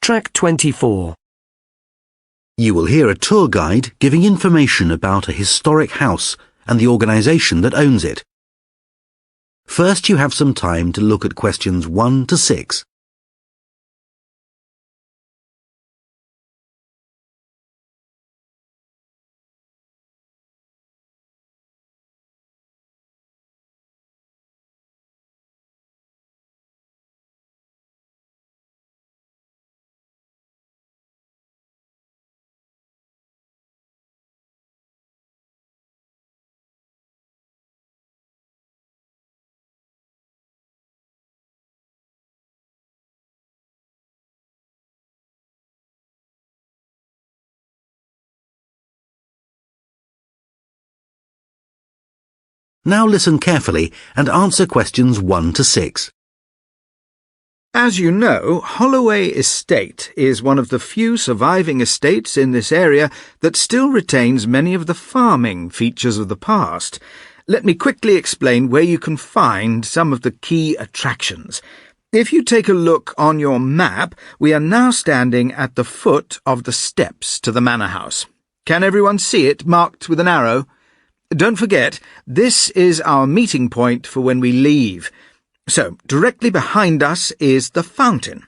Track 24. You will hear a tour guide giving information about a historic house and the organisation that owns it. First, you have some time to look at questions 1 to 6. Now listen carefully and answer questions 1 to 6. As you know, Holloway Estate is one of the few surviving estates in this area that still retains many of the farming features of the past. Let me quickly explain where you can find some of the key attractions. If you take a look on your map, we are now standing at the foot of the steps to the manor house. Can everyone see it marked with an arrow? Don't forget, this is our meeting point for when we leave. So, directly behind us is the fountain.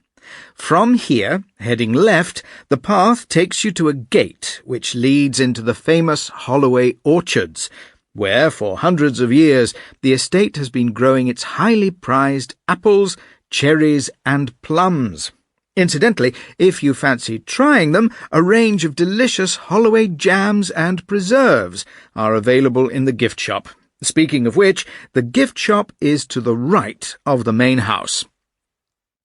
From here, heading left, the path takes you to a gate which leads into the famous Holloway orchards, where for hundreds of years the estate has been growing its highly prized apples, cherries and plums. Incidentally, if you fancy trying them, a range of delicious Holloway jams and preserves are available in the gift shop. Speaking of which, the gift shop is to the right of the main house.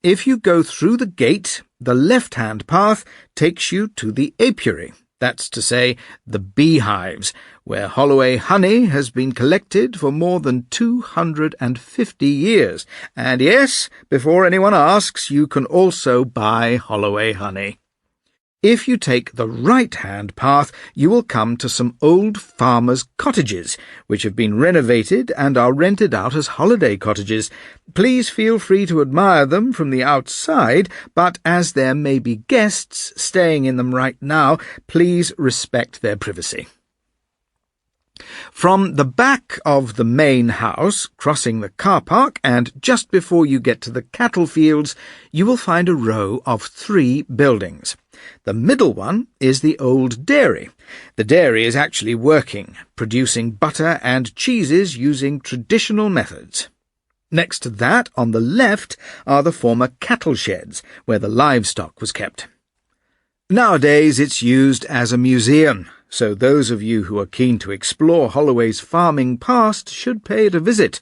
If you go through the gate, the left-hand path takes you to the apiary, that's to say, the beehives, where Holloway honey has been collected for more than 250 years. And yes, before anyone asks, you can also buy Holloway honey. If you take the right-hand path, you will come to some old farmers' cottages, which have been renovated and are rented out as holiday cottages. Please feel free to admire them from the outside, but as there may be guests staying in them right now, please respect their privacy. From the back of the main house, crossing the car park, and just before you get to the cattle fields, you will find a row of 3 buildings. The middle one is the old dairy. The dairy is actually working, producing butter and cheeses using traditional methods. Next to that, on the left, are the former cattle sheds, where the livestock was kept. Nowadays it's used as a museum, so those of you who are keen to explore Holloway's farming past should pay it a visit.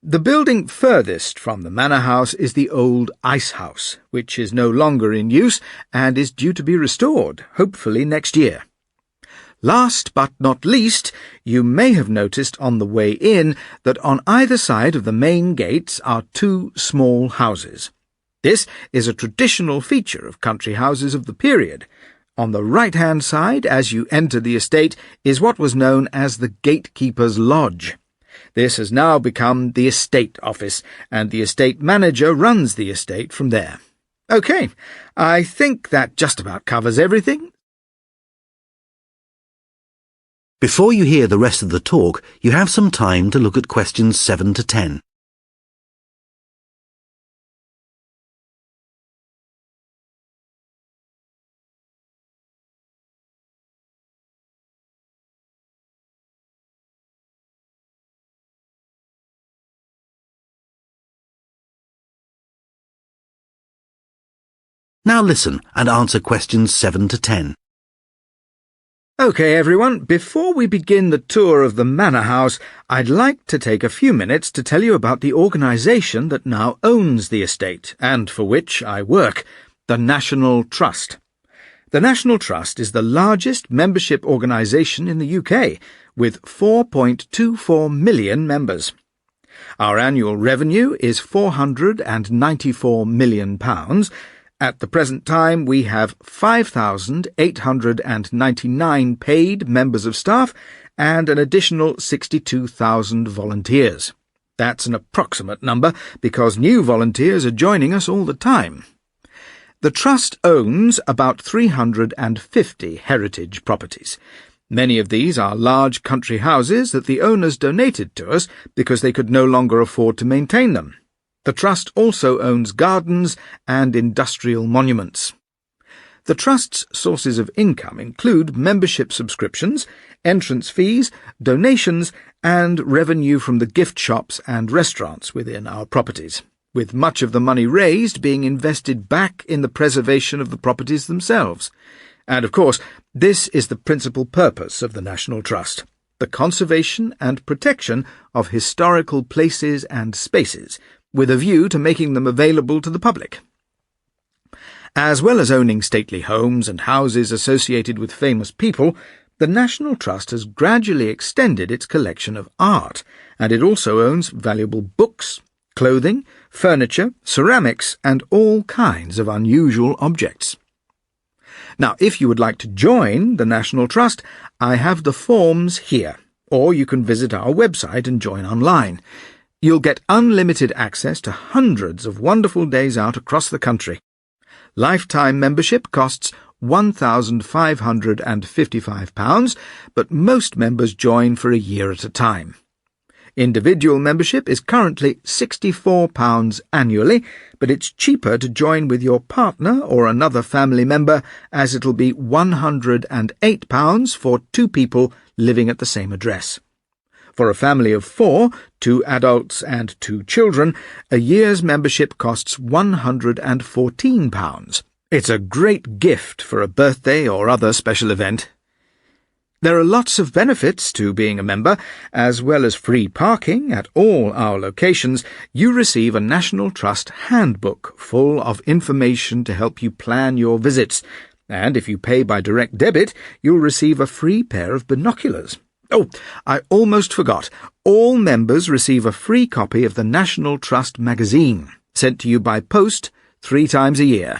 The building furthest from the manor house is the old ice house, which is no longer in use and is due to be restored, hopefully next year. Last but not least, you may have noticed on the way in that on either side of the main gates are 2 small houses. This is a traditional feature of country houses of the period. On the right-hand side, as you enter the estate, is what was known as the gatekeeper's lodge. This has now become the estate office, and the estate manager runs the estate from there. OK, I think that just about covers everything. Before you hear the rest of the talk, you have some time to look at questions 7 to 10. Now listen and answer questions 7 to 10. OK, everyone, before we begin the tour of the manor house, I'd like to take a few minutes to tell you about the organisation that now owns the estate, and for which I work, the National Trust. The National Trust is the largest membership organisation in the UK, with 4.24 million members. Our annual revenue is £494 million. At the present time, we have 5,899 paid members of staff and an additional 62,000 volunteers. That's an approximate number because new volunteers are joining us all the time. The Trust owns about 350 heritage properties. Many of these are large country houses that the owners donated to us because they could no longer afford to maintain them. The Trust also owns gardens and industrial monuments. The Trust's sources of income include membership subscriptions, entrance fees, donations, and revenue from the gift shops and restaurants within our properties, with much of the money raised being invested back in the preservation of the properties themselves. And, of course, this is the principal purpose of the National Trust, the conservation and protection of historical places and spaces, with a view to making them available to the public. As well as owning stately homes and houses associated with famous people, the National Trust has gradually extended its collection of art, and it also owns valuable books, clothing, furniture, ceramics, and all kinds of unusual objects. Now, if you would like to join the National Trust, I have the forms here, or you can visit our website and join online. You'll get unlimited access to hundreds of wonderful days out across the country. Lifetime membership costs £1,555, but most members join for a year at a time. Individual membership is currently £64 annually, but it's cheaper to join with your partner or another family member, as it'll be £108 for 2 people living at the same address. For a family of 4, 2 adults and 2 children, a year's membership costs £114. It's a great gift for a birthday or other special event. There are lots of benefits to being a member. As well as free parking at all our locations, you receive a National Trust handbook full of information to help you plan your visits. And if you pay by direct debit, you'll receive a free pair of binoculars. Oh, I almost forgot. All members receive a free copy of the National Trust magazine, sent to you by post 3 times a year.